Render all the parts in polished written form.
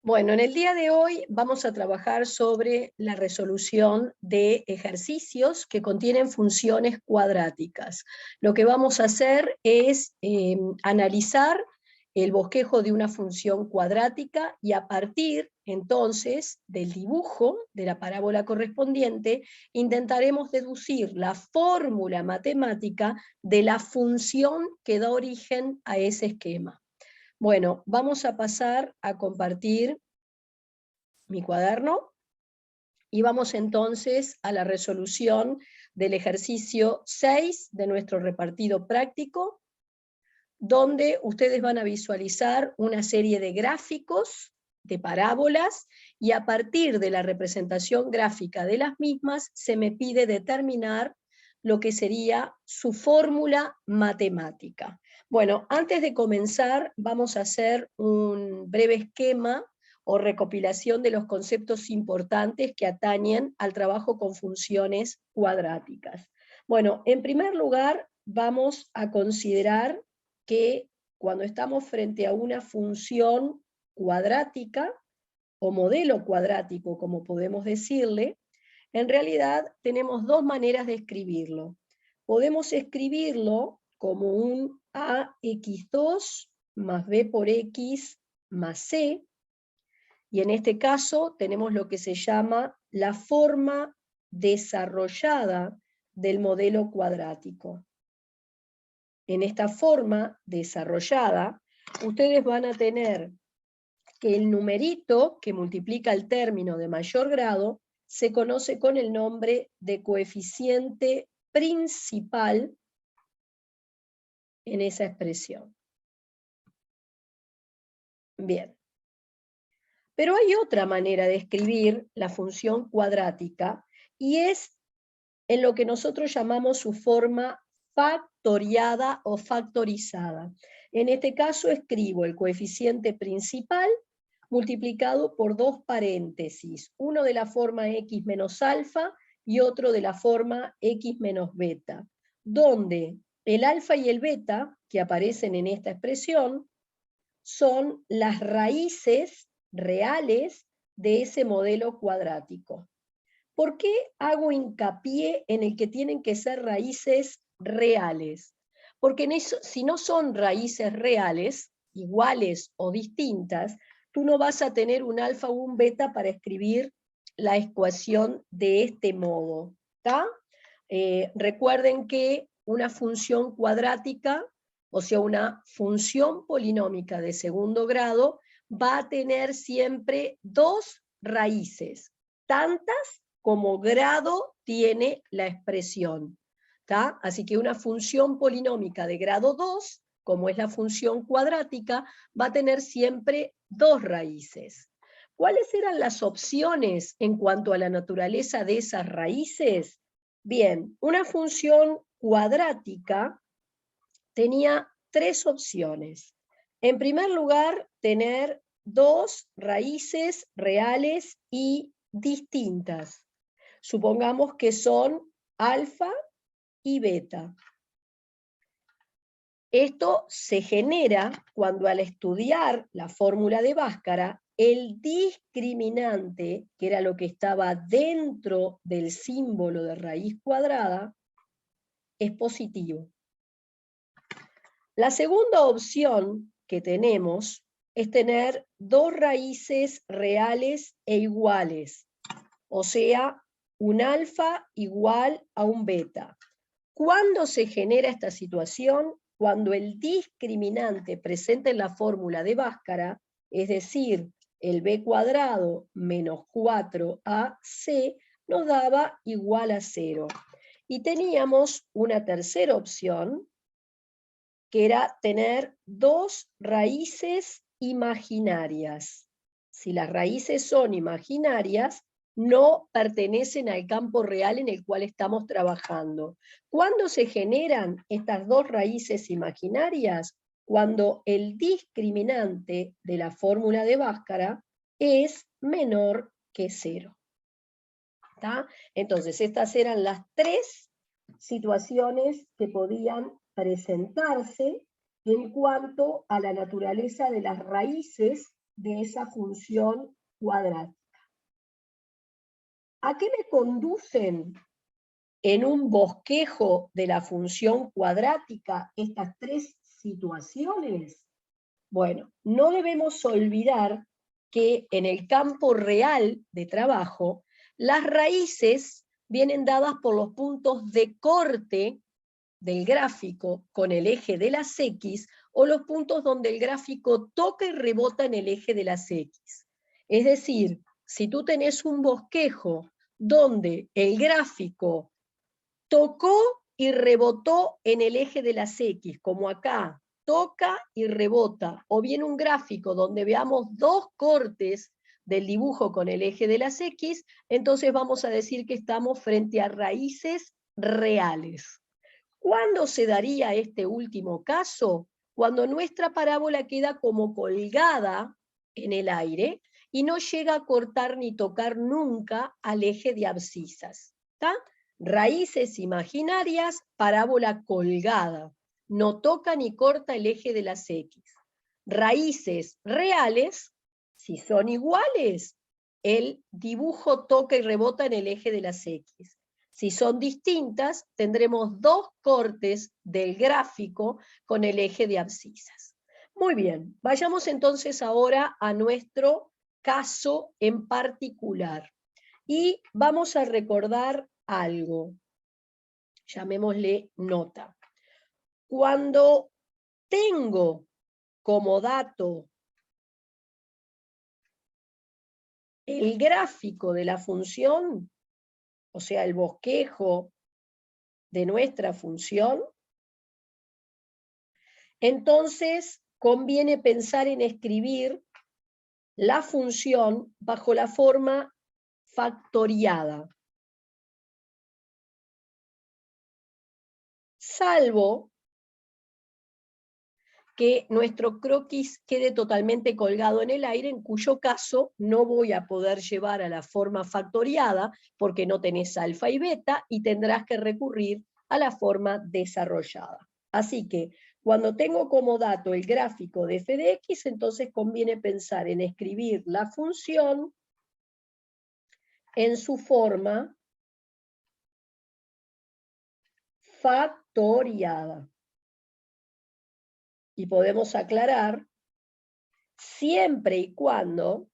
Bueno, en el día de hoy vamos a trabajar sobre la resolución de ejercicios que contienen funciones cuadráticas. Lo que vamos a hacer es analizar el bosquejo de una función cuadrática y a partir entonces del dibujo de la parábola correspondiente intentaremos deducir la fórmula matemática de la función que da origen a ese esquema. Bueno, vamos a pasar a compartir mi cuaderno y vamos entonces a la resolución del ejercicio 6 de nuestro repartido práctico, donde ustedes van a visualizar una serie de gráficos, de parábolas, y a partir de la representación gráfica de las mismas se me pide determinar lo que sería su fórmula matemática. Bueno, antes de comenzar vamos a hacer un breve esquema o recopilación de los conceptos importantes que atañen al trabajo con funciones cuadráticas. Bueno, en primer lugar vamos a considerar que cuando estamos frente a una función cuadrática, o modelo cuadrático, como podemos decirle, en realidad tenemos dos maneras de escribirlo. Podemos escribirlo como un ax2 más b por x más c, y en este caso tenemos lo que se llama la forma desarrollada del modelo cuadrático. En esta forma desarrollada, ustedes van a tener que el numerito que multiplica el término de mayor grado se conoce con el nombre de coeficiente principal en esa expresión. Bien. Pero hay otra manera de escribir la función cuadrática y es en lo que nosotros llamamos su forma factoriada o factorizada. En este caso escribo el coeficiente principal multiplicado por dos paréntesis, uno de la forma x menos alfa y otro de la forma x menos beta, donde el alfa y el beta, que aparecen en esta expresión, son las raíces reales de ese modelo cuadrático. ¿Por qué hago hincapié en el que tienen que ser raíces reales? Porque en eso, si no son raíces reales, iguales o distintas, tú no vas a tener un alfa o un beta para escribir la ecuación de este modo. Recuerden que una función cuadrática, o sea, una función polinómica de segundo grado, va a tener siempre dos raíces, tantas como grado tiene la expresión. Así que una función polinómica de grado 2, como es la función cuadrática, va a tener siempre dos raíces. ¿Cuáles eran las opciones en cuanto a la naturaleza de esas raíces? Bien, una función cuadrática tenía tres opciones. En primer lugar, tener dos raíces reales y distintas. Supongamos que son alfa y beta. Esto se genera cuando al estudiar la fórmula de Bhaskara, el discriminante, que era lo que estaba dentro del símbolo de raíz cuadrada, es positivo. La segunda opción que tenemos es tener dos raíces reales e iguales, o sea, un alfa igual a un beta. ¿Cuándo se genera esta situación? Cuando el discriminante presente en la fórmula de Bhaskara, es decir, el b cuadrado menos 4ac, nos daba igual a 0. Y teníamos una tercera opción, que era tener dos raíces imaginarias. Si las raíces son imaginarias, no pertenecen al campo real en el cual estamos trabajando. ¿Cuándo se generan estas dos raíces imaginarias? Cuando el discriminante de la fórmula de Bhaskara es menor que 0. Entonces, estas eran las tres situaciones que podían presentarse en cuanto a la naturaleza de las raíces de esa función cuadrática. ¿A qué me conducen en un bosquejo de la función cuadrática estas tres situaciones? Bueno, no debemos olvidar que en el campo real de trabajo, las raíces vienen dadas por los puntos de corte del gráfico con el eje de las X, o los puntos donde el gráfico toca y rebota en el eje de las X. Es decir, si tú tenés un bosquejo donde el gráfico tocó y rebotó en el eje de las X, como acá, toca y rebota, o bien un gráfico donde veamos dos cortes del dibujo con el eje de las X, entonces vamos a decir que estamos frente a raíces reales. ¿Cuándo se daría este último caso? Cuando nuestra parábola queda como colgada en el aire y no llega a cortar ni tocar nunca al eje de abscisas. ¿Está? Raíces imaginarias, parábola colgada. No toca ni corta el eje de las X. Raíces reales, si son iguales, el dibujo toca y rebota en el eje de las X. Si son distintas, tendremos dos cortes del gráfico con el eje de abscisas. Muy bien, vayamos entonces ahora a nuestro caso en particular. Y vamos a recordar algo. Llamémosle nota. Cuando tengo como dato el gráfico de la función, o sea, el bosquejo de nuestra función, entonces conviene pensar en escribir la función bajo la forma factoriada. Salvo que nuestro croquis quede totalmente colgado en el aire, en cuyo caso no voy a poder llevar a la forma factoriada porque no tenés alfa y beta y tendrás que recurrir a la forma desarrollada. Así que cuando tengo como dato el gráfico de f de x, entonces conviene pensar en escribir la función en su forma factoriada. Y podemos aclarar, siempre y cuando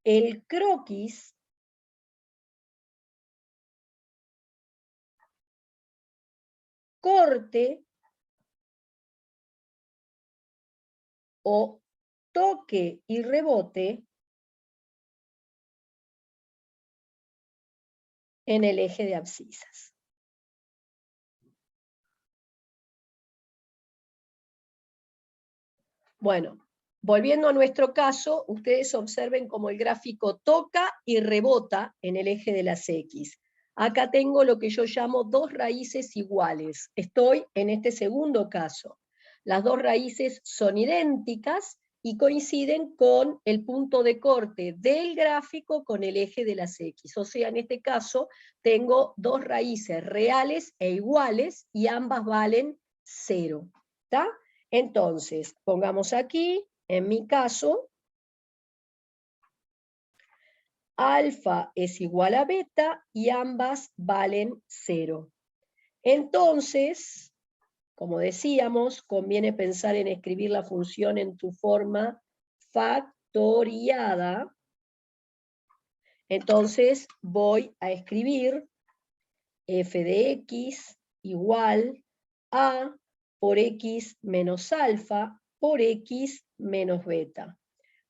el croquis corte o toque y rebote en el eje de abscisas. Bueno, volviendo a nuestro caso, ustedes observen cómo el gráfico toca y rebota en el eje de las X. Acá tengo lo que yo llamo dos raíces iguales. Estoy en este segundo caso. Las dos raíces son idénticas y coinciden con el punto de corte del gráfico con el eje de las X. O sea, en este caso tengo dos raíces reales e iguales y ambas valen 0. ¿Está? Entonces, pongamos aquí, en mi caso, alfa es igual a beta y ambas valen 0. Entonces, como decíamos, conviene pensar en escribir la función en tu forma factoriada. Entonces voy a escribir f de x igual a por x menos alfa por x menos beta.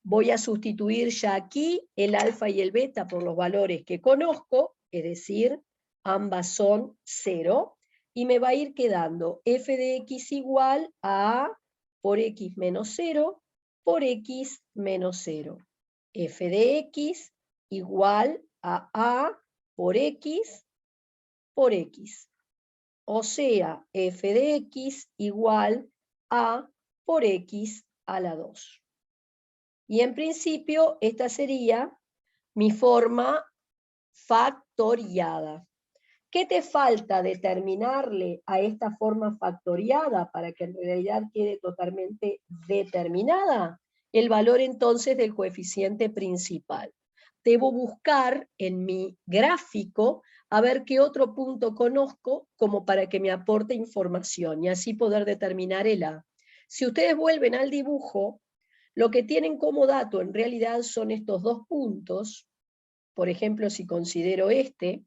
Voy a sustituir ya aquí el alfa y el beta por los valores que conozco, es decir, ambas son 0, y me va a ir quedando f de x igual a por x menos 0 por x menos 0. F de x igual a por x. O sea, f de x igual a por x a la 2. Y en principio esta sería mi forma factoriada. ¿Qué te falta determinarle a esta forma factoriada para que en realidad quede totalmente determinada? El valor entonces del coeficiente principal. Debo buscar en mi gráfico a ver qué otro punto conozco como para que me aporte información y así poder determinar el A. Si ustedes vuelven al dibujo, lo que tienen como dato en realidad son estos dos puntos. Por ejemplo, si considero este,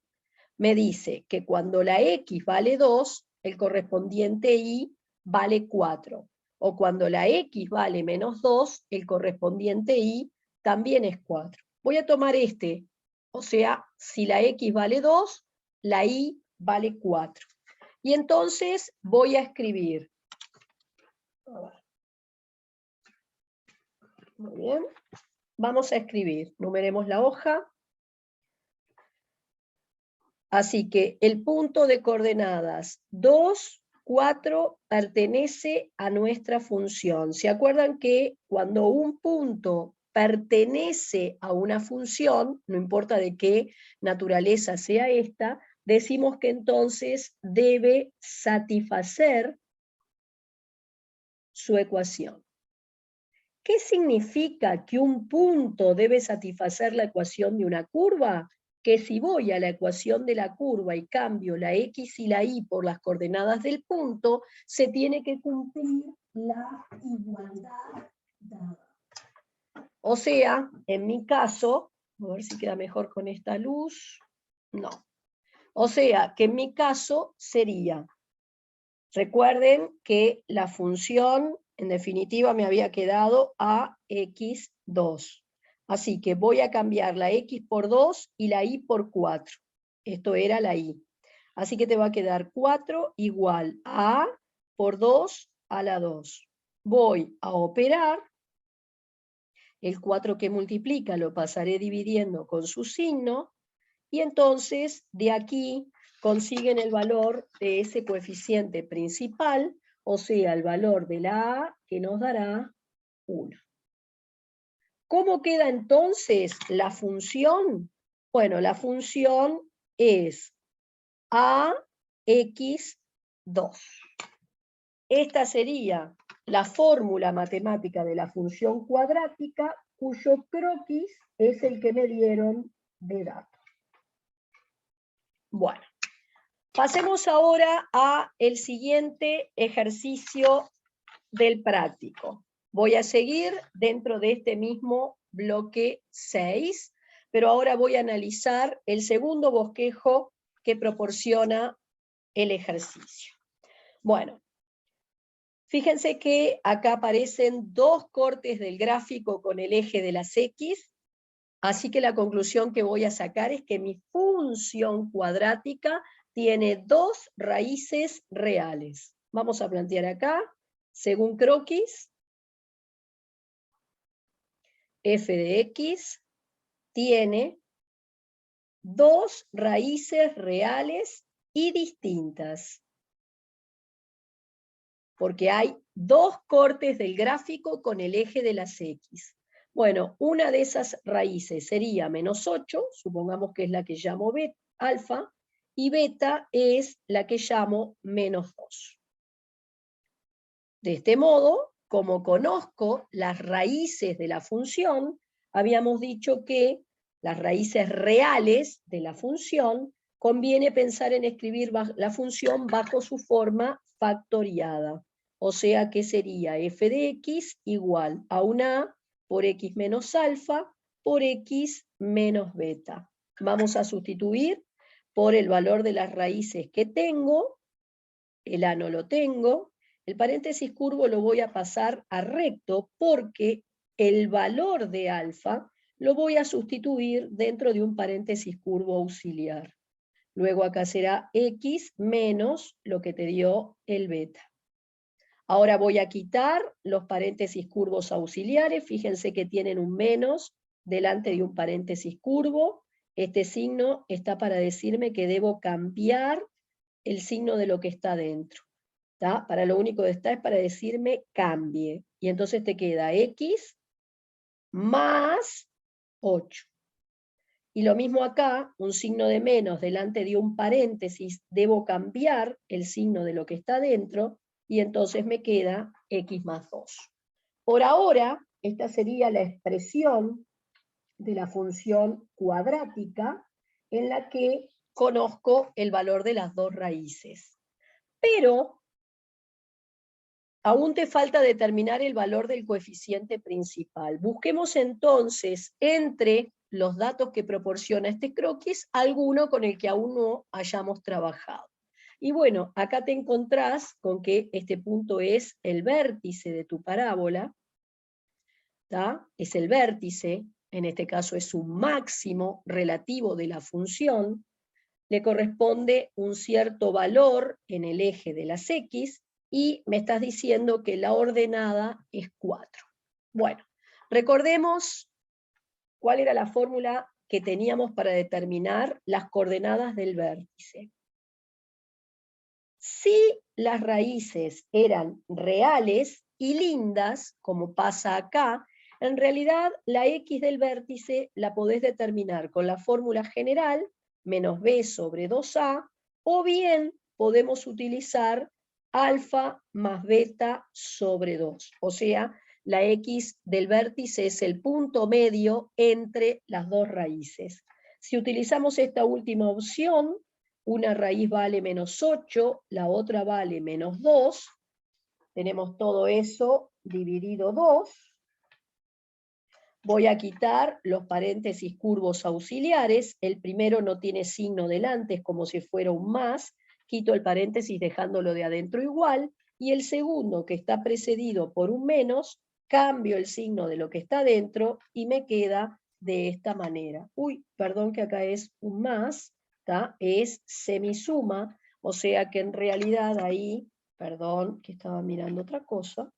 me dice que cuando la X vale 2, el correspondiente Y vale 4. O cuando la X vale menos 2, el correspondiente Y también es 4. Voy a tomar este, o sea, si la X vale 2, la Y vale 4. Y entonces voy a escribir. Muy bien. Vamos a escribir. Numeremos la hoja. Así que el punto de coordenadas 2, 4 pertenece a nuestra función. ¿Se acuerdan que cuando un punto pertenece a una función, no importa de qué naturaleza sea esta, decimos que entonces debe satisfacer su ecuación? ¿Qué significa que un punto debe satisfacer la ecuación de una curva? Que si voy a la ecuación de la curva y cambio la X y la Y por las coordenadas del punto, se tiene que cumplir la igualdad dada. O sea, en mi caso, a ver si queda mejor con esta luz, no. O sea, que en mi caso sería, recuerden que la función, en definitiva, me había quedado a x2. Así que voy a cambiar la x por 2 y la y por 4. Esto era la y. Así que te va a quedar 4 igual a por 2 a la 2. Voy a operar. El 4 que multiplica lo pasaré dividiendo con su signo. Y entonces, de aquí consiguen el valor de ese coeficiente principal, o sea, el valor de la A, que nos dará 1. ¿Cómo queda entonces la función? Bueno, la función es AX2. Esta sería la fórmula matemática de la función cuadrática, cuyo croquis es el que me dieron de datos. Bueno. Pasemos ahora al siguiente ejercicio del práctico. Voy a seguir dentro de este mismo bloque 6, pero ahora voy a analizar el segundo bosquejo que proporciona el ejercicio. Bueno, fíjense que acá aparecen dos cortes del gráfico con el eje de las X, así que la conclusión que voy a sacar es que mi función cuadrática tiene dos raíces reales. Vamos a plantear acá, según croquis, f de x tiene dos raíces reales y distintas. Porque hay dos cortes del gráfico con el eje de las x. Bueno, una de esas raíces sería menos 8, supongamos que es la que llamo beta, alfa, y beta es la que llamo menos 2. De este modo, como conozco las raíces de la función, habíamos dicho que las raíces reales de la función, conviene pensar en escribir la función bajo su forma factoriada. O sea que sería f de x igual a una a por x menos alfa por x menos beta. Vamos a sustituir por el valor de las raíces que tengo, el a no lo tengo, el paréntesis curvo lo voy a pasar a recto porque el valor de alfa lo voy a sustituir dentro de un paréntesis curvo auxiliar. Luego acá será x menos lo que te dio el beta. Ahora voy a quitar los paréntesis curvos auxiliares, fíjense que tienen un menos delante de un paréntesis curvo. Este signo está para decirme que debo cambiar el signo de lo que está dentro. ¿Tá? Para lo único que está es para decirme cambie. Y entonces te queda x más 8. Y lo mismo acá, un signo de menos delante de un paréntesis, debo cambiar el signo de lo que está dentro, y entonces me queda x más 2. Por ahora, esta sería la expresión de la función cuadrática en la que conozco el valor de las dos raíces. Pero aún te falta determinar el valor del coeficiente principal. Busquemos entonces entre los datos que proporciona este croquis alguno con el que aún no hayamos trabajado. Y bueno, acá te encontrás con que este punto es el vértice de tu parábola, ¿tá? Es el vértice, en este caso es un máximo relativo de la función, le corresponde un cierto valor en el eje de las X, y me estás diciendo que la ordenada es 4. Bueno, recordemos cuál era la fórmula que teníamos para determinar las coordenadas del vértice. Si las raíces eran reales y lindas, como pasa acá, en realidad la X del vértice la podés determinar con la fórmula general, menos b sobre 2a, o bien podemos utilizar alfa más beta sobre 2. O sea, la X del vértice es el punto medio entre las dos raíces. Si utilizamos esta última opción, una raíz vale menos 8, la otra vale menos 2, tenemos todo eso dividido 2, voy a quitar los paréntesis curvos auxiliares, el primero no tiene signo delante, es como si fuera un más, quito el paréntesis dejándolo de adentro igual, y el segundo, que está precedido por un menos, cambio el signo de lo que está dentro, y me queda de esta manera. Uy, perdón que acá es un más, ¿tá? Es semisuma, o sea que en realidad ahí, perdón que estaba mirando otra cosa,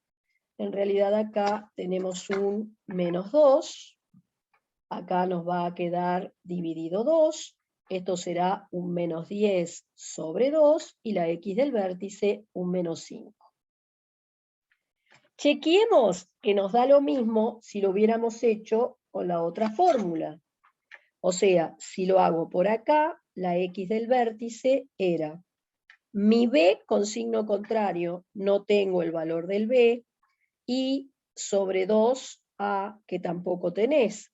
en realidad acá tenemos un menos 2, acá nos va a quedar dividido 2, esto será un menos 10 sobre 2, y la X del vértice un menos 5. Chequeemos que nos da lo mismo si lo hubiéramos hecho con la otra fórmula. O sea, si lo hago por acá, la X del vértice era mi B con signo contrario, no tengo el valor del B, y sobre 2A, que tampoco tenés.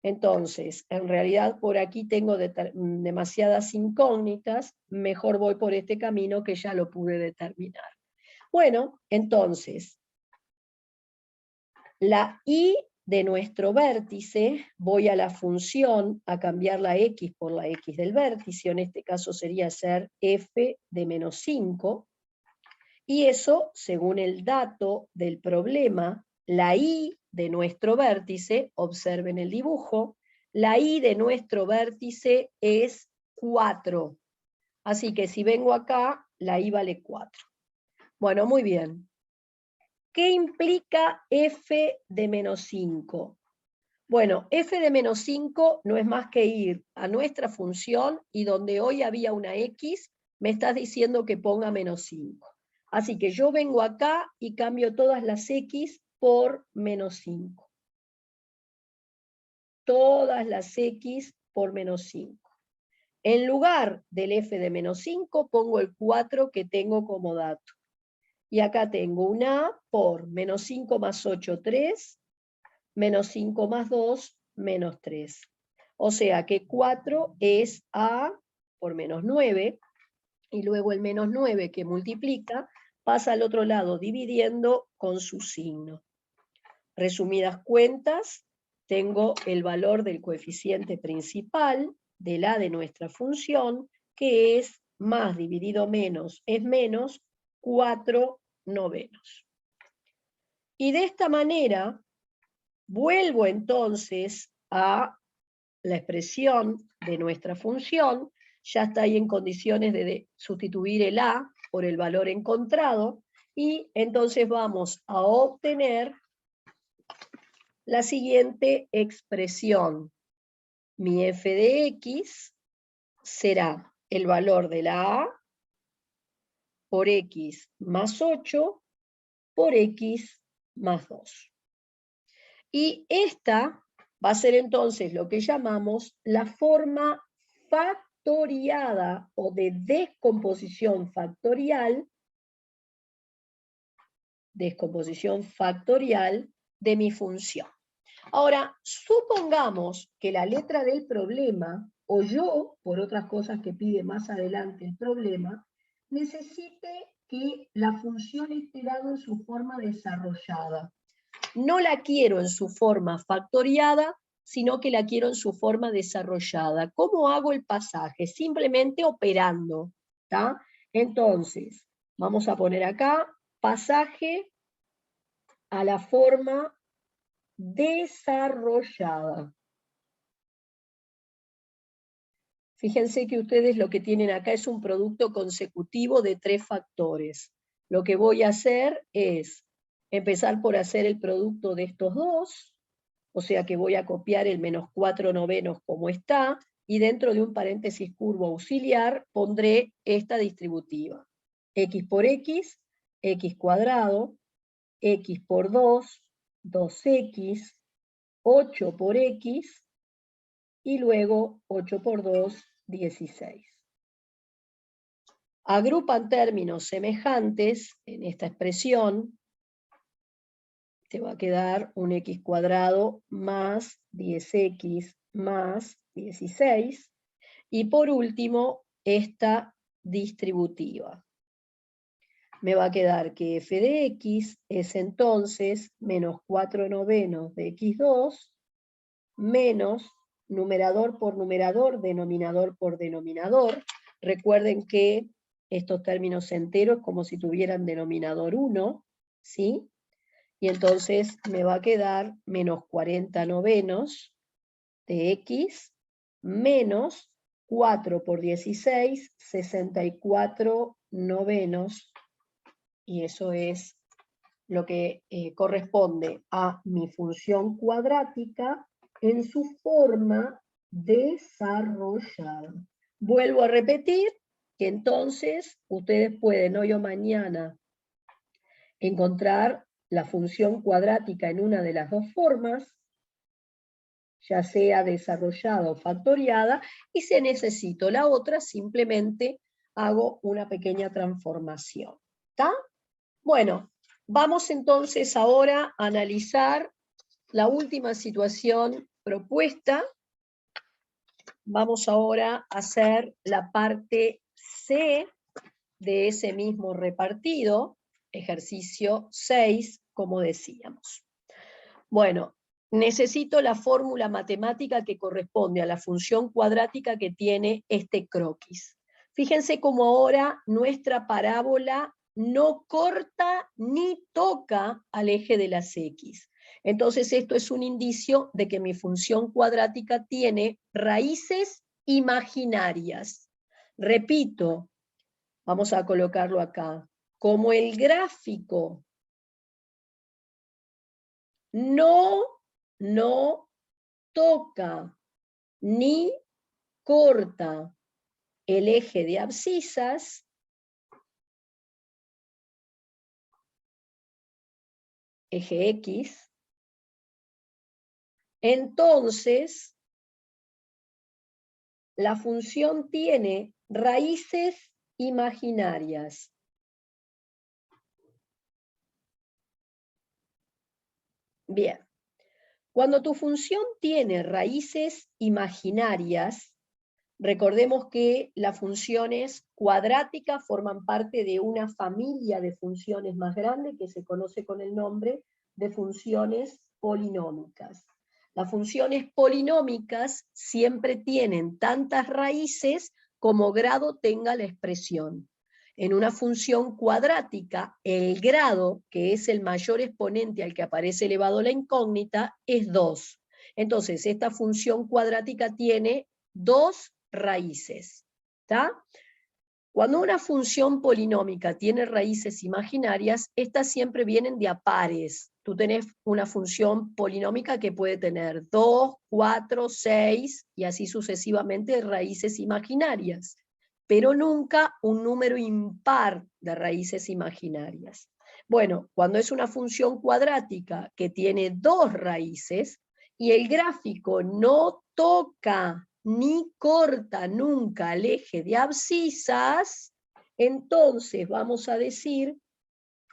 Entonces, en realidad por aquí tengo demasiadas incógnitas, mejor voy por este camino que ya lo pude determinar. Bueno, entonces, la y de nuestro vértice, voy a la función a cambiar la x por la x del vértice, en este caso sería ser f de menos 5, y eso, según el dato del problema, la y de nuestro vértice, observen el dibujo, la y de nuestro vértice es 4. Así que si vengo acá, la y vale 4. Bueno, muy bien. ¿Qué implica f de menos 5? Bueno, f de menos 5 no es más que ir a nuestra función, y donde hoy había una x, me estás diciendo que ponga menos 5. Así que yo vengo acá y cambio todas las x por menos 5. Todas las x por menos 5. En lugar del f de menos 5 pongo el 4 que tengo como dato. Y acá tengo una a por menos 5 más 8, 3, menos 5 más 2, menos 3. O sea que 4 es a por menos 9, y luego el menos 9 que multiplica pasa al otro lado dividiendo con su signo. Resumidas cuentas, tengo el valor del coeficiente principal del a de nuestra función, que es más dividido menos es menos 4 novenos. Y de esta manera vuelvo entonces a la expresión de nuestra función, ya está ahí en condiciones de sustituir el a por el valor encontrado, y entonces vamos a obtener la siguiente expresión. Mi f de x será el valor de la a por x más 8 por x más 2. Y esta va a ser entonces lo que llamamos la forma factoriada o de descomposición factorial de mi función. Ahora, supongamos que la letra del problema, o yo, por otras cosas que pide más adelante el problema, necesite que la función esté dada en su forma desarrollada. No la quiero en su forma factoriada, sino que la quiero en su forma desarrollada. ¿Cómo hago el pasaje? Simplemente operando, ¿tá? Entonces, vamos a poner acá, pasaje a la forma desarrollada. Fíjense que ustedes lo que tienen acá es un producto consecutivo de 3 factores. Lo que voy a hacer es empezar por hacer el producto de estos dos, o sea que voy a copiar el menos 4/9 como está, y dentro de un paréntesis curvo auxiliar pondré esta distributiva. X por X, X cuadrado, X por 2, 2X, 8 por X, y luego 8 por 2, 16. Agrupan términos semejantes en esta expresión, te va a quedar un x cuadrado más 10x más 16, y por último, esta distributiva. Me va a quedar que f de x es entonces menos 4/9 de x2, menos numerador por numerador, denominador por denominador. Recuerden que estos términos enteros como si tuvieran denominador 1, ¿sí? Y entonces me va a quedar menos 40/9 de x, menos 4 por 16, 64/9, y eso es lo que corresponde a mi función cuadrática en su forma desarrollada. Vuelvo a repetir que entonces ustedes pueden hoy o mañana encontrar la función cuadrática en una de las dos formas, ya sea desarrollada o factoriada, y si necesito la otra, simplemente hago una pequeña transformación. ¿Está? Bueno, vamos entonces ahora a analizar la última situación propuesta. Vamos ahora a hacer la parte C de ese mismo repartido, ejercicio 6, como decíamos. Bueno, necesito la fórmula matemática que corresponde a la función cuadrática que tiene este croquis. Fíjense cómo ahora nuestra parábola no corta ni toca al eje de las X. Entonces esto es un indicio de que mi función cuadrática tiene raíces imaginarias. Repito, vamos a colocarlo acá. Como el gráfico no toca ni corta el eje de abscisas, eje X, entonces la función tiene raíces imaginarias. Bien, cuando tu función tiene raíces imaginarias, recordemos que las funciones cuadráticas forman parte de una familia de funciones más grande que se conoce con el nombre de funciones polinómicas. Las funciones polinómicas siempre tienen tantas raíces como grado tenga la expresión. En una función cuadrática, el grado, que es el mayor exponente al que aparece elevado la incógnita, es 2. Entonces, esta función cuadrática tiene 2 raíces. ¿Está? Cuando una función polinómica tiene raíces imaginarias, estas siempre vienen de a pares. Tú tenés una función polinómica que puede tener 2, 4, 6 y así sucesivamente raíces imaginarias, pero nunca un número impar de raíces imaginarias. Bueno, cuando es una función cuadrática que tiene 2 raíces, y el gráfico no toca ni corta nunca el eje de abscisas, entonces vamos a decir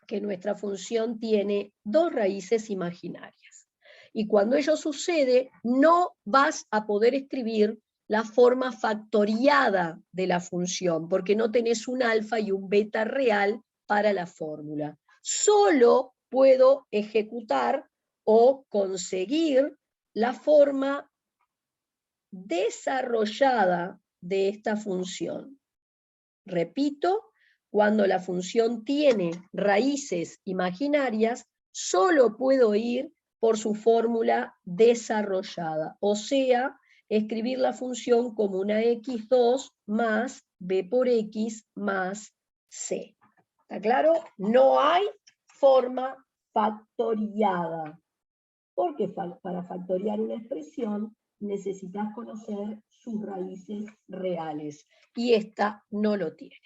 que nuestra función tiene dos raíces imaginarias. Y cuando ello sucede, no vas a poder escribir la forma factoriada de la función, porque no tenés un alfa y un beta real para la fórmula. Solo puedo ejecutar o conseguir la forma desarrollada de esta función. Repito, cuando la función tiene raíces imaginarias, solo puedo ir por su fórmula desarrollada, o sea, escribir la función como una x2 más b por x más c. ¿Está claro? No hay forma factoriada, porque para factoriar una expresión necesitas conocer sus raíces reales, y esta no lo tiene.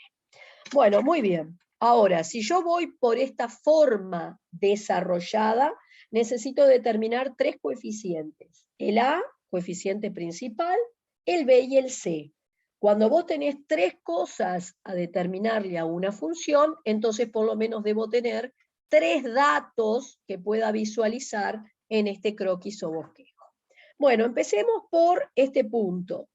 Bueno, muy bien. Ahora, si yo voy por esta forma desarrollada, necesito determinar tres coeficientes. El A, coeficiente principal, el B y el C. Cuando vos tenés tres cosas a determinarle a una función, entonces por lo menos debo tener tres datos que pueda visualizar en este croquis o bosquejo. Bueno, empecemos por este punto.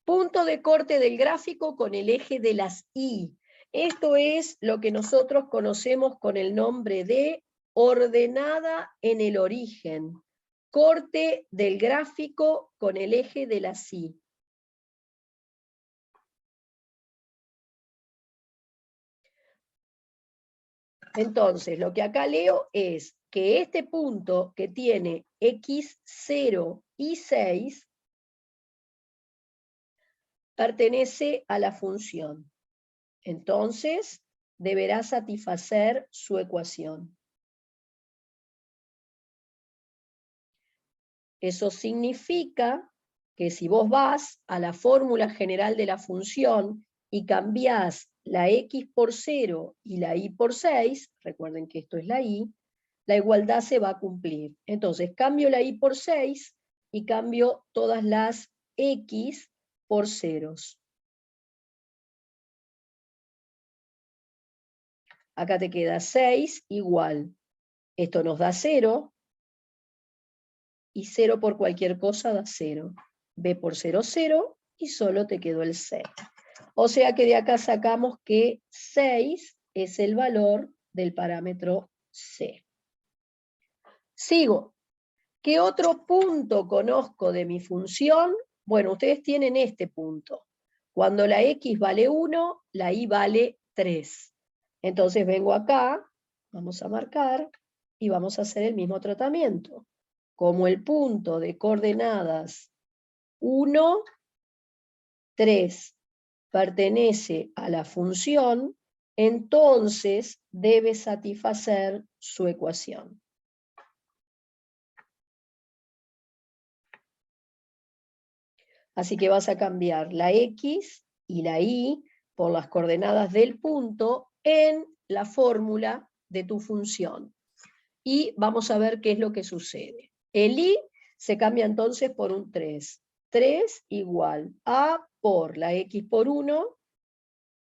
Punto de corte del gráfico con el eje de las Y. Esto es lo que nosotros conocemos con el nombre de ordenada en el origen. Corte del gráfico con el eje de las Y. Entonces, lo que acá leo es que este punto que tiene x0 y 6 pertenece a la función. Entonces, deberá satisfacer su ecuación. Eso significa que si vos vas a la fórmula general de la función y cambiás la x por 0 y la y por 6, recuerden que esto es la y, la igualdad se va a cumplir. Entonces cambio la y por 6 y cambio todas las x por ceros. Acá te queda 6 igual. Esto nos da 0, y 0 por cualquier cosa da 0. B por 0, 0, y solo te quedó el 6. O sea que de acá sacamos que 6 es el valor del parámetro C. Sigo. ¿Qué otro punto conozco de mi función? Bueno, ustedes tienen este punto. Cuando la x vale 1, la y vale 3. Entonces vengo acá, vamos a marcar, y vamos a hacer el mismo tratamiento. Como el punto de coordenadas 1, 3 pertenece a la función, entonces debe satisfacer su ecuación. Así que vas a cambiar la x y la y por las coordenadas del punto en la fórmula de tu función. Y vamos a ver qué es lo que sucede. El y se cambia entonces por un 3. 3 igual a por la x por 1,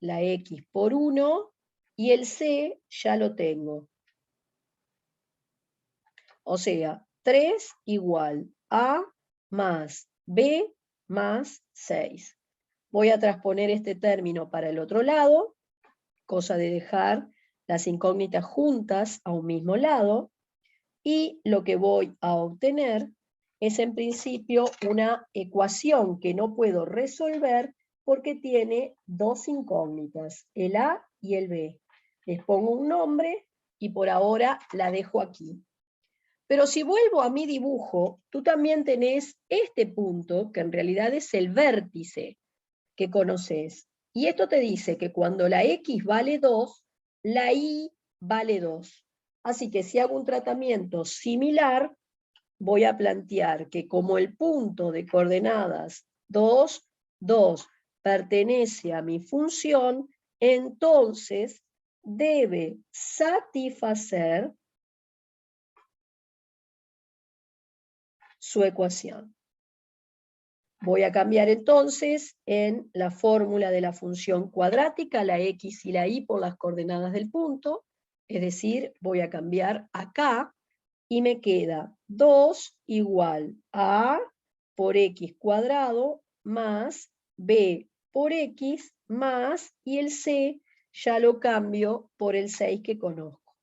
la x por 1, y el c ya lo tengo. O sea, 3 igual a más b más 6. Voy a transponer este término para el otro lado, cosa de dejar las incógnitas juntas a un mismo lado, y lo que voy a obtener es en principio una ecuación que no puedo resolver porque tiene dos incógnitas, el A y el B. Les pongo un nombre y por ahora la dejo aquí. Pero si vuelvo a mi dibujo, tú también tenés este punto, que en realidad es el vértice que conoces. Y esto te dice que cuando la x vale 2, la y vale 2. Así que si hago un tratamiento similar, voy a plantear que como el punto de coordenadas 2, 2 pertenece a mi función, entonces debe satisfacer su ecuación. Voy a cambiar entonces en la fórmula de la función cuadrática, la x y la y por las coordenadas del punto, es decir, voy a cambiar acá, y me queda 2 igual a A por x cuadrado más B por x más, y el C ya lo cambio por el 6 que conozco.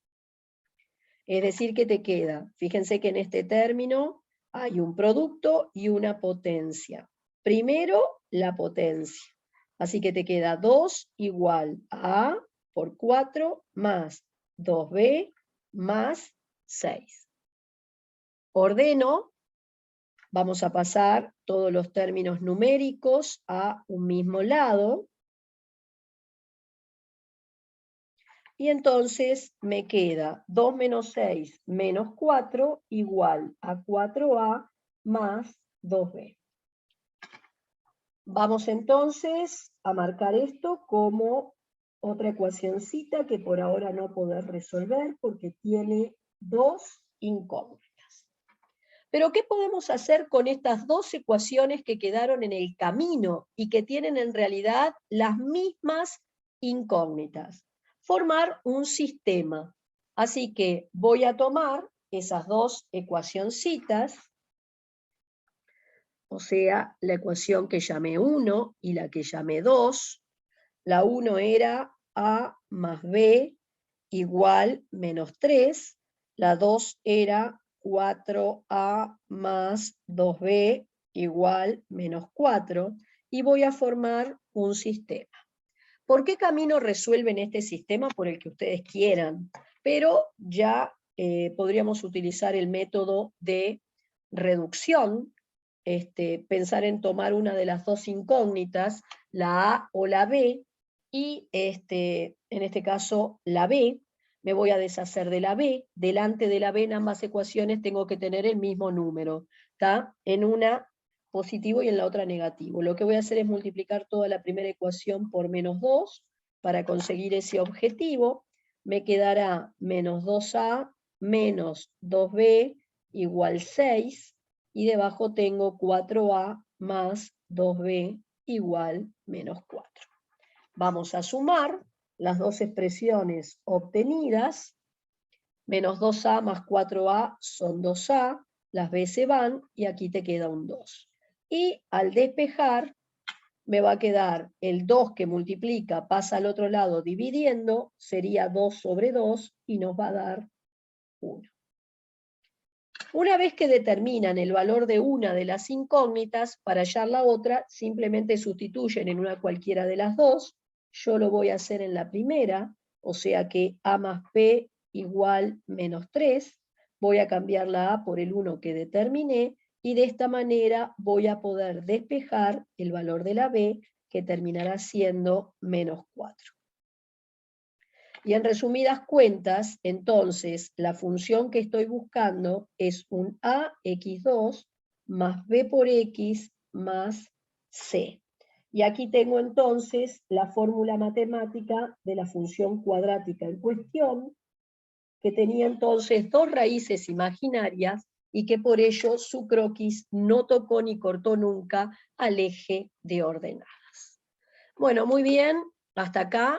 Es decir, que te queda, fíjense que en este término hay un producto y una potencia. Primero, la potencia. Así que te queda 2 igual a A por 4 más 2B más 6. Ordeno, vamos a pasar todos los términos numéricos a un mismo lado. Y entonces me queda 2 menos 6 menos 4 igual a 4A más 2B. Vamos entonces a marcar esto como otra ecuacioncita que por ahora no poder resolver porque tiene dos incógnitas. Pero ¿qué podemos hacer con estas dos ecuaciones que quedaron en el camino y que tienen en realidad las mismas incógnitas? Formar un sistema. Así que voy a tomar esas dos ecuacioncitas, o sea, la ecuación que llamé 1 y la que llamé 2. La 1 era A más B igual menos 3. La 2 era 4A más 2B igual menos 4. Y voy a formar un sistema. ¿Por qué camino resuelven este sistema? Por el que ustedes quieran, pero ya podríamos utilizar el método de reducción, pensar en tomar una de las dos incógnitas, la A o la B, y en este caso la B. Me voy a deshacer de la B. Delante de la B en ambas ecuaciones tengo que tener el mismo número, ¿está? En una positivo y en la otra negativo. Lo que voy a hacer es multiplicar toda la primera ecuación por menos 2 para conseguir ese objetivo. Me quedará menos 2A menos 2B igual 6, y debajo tengo 4A más 2B igual menos 4. Vamos a sumar las dos expresiones obtenidas. Menos 2A más 4A son 2A, las B se van y aquí te queda un 2. Y al despejar me va a quedar el 2 que multiplica, pasa al otro lado dividiendo, sería 2 sobre 2 y nos va a dar 1. Una vez que determinan el valor de una de las incógnitas, para hallar la otra, simplemente sustituyen en una cualquiera de las dos. Yo lo voy a hacer en la primera, o sea que A más B igual menos 3. Voy a cambiar la A por el 1 que determiné, y de esta manera voy a poder despejar el valor de la B, que terminará siendo menos 4. Y en resumidas cuentas, entonces, la función que estoy buscando es un ax2 más b por x más c. Y aquí tengo entonces la fórmula matemática de la función cuadrática en cuestión, que tenía entonces dos raíces imaginarias y que por ello su croquis no tocó ni cortó nunca al eje de ordenadas. Bueno, muy bien, hasta acá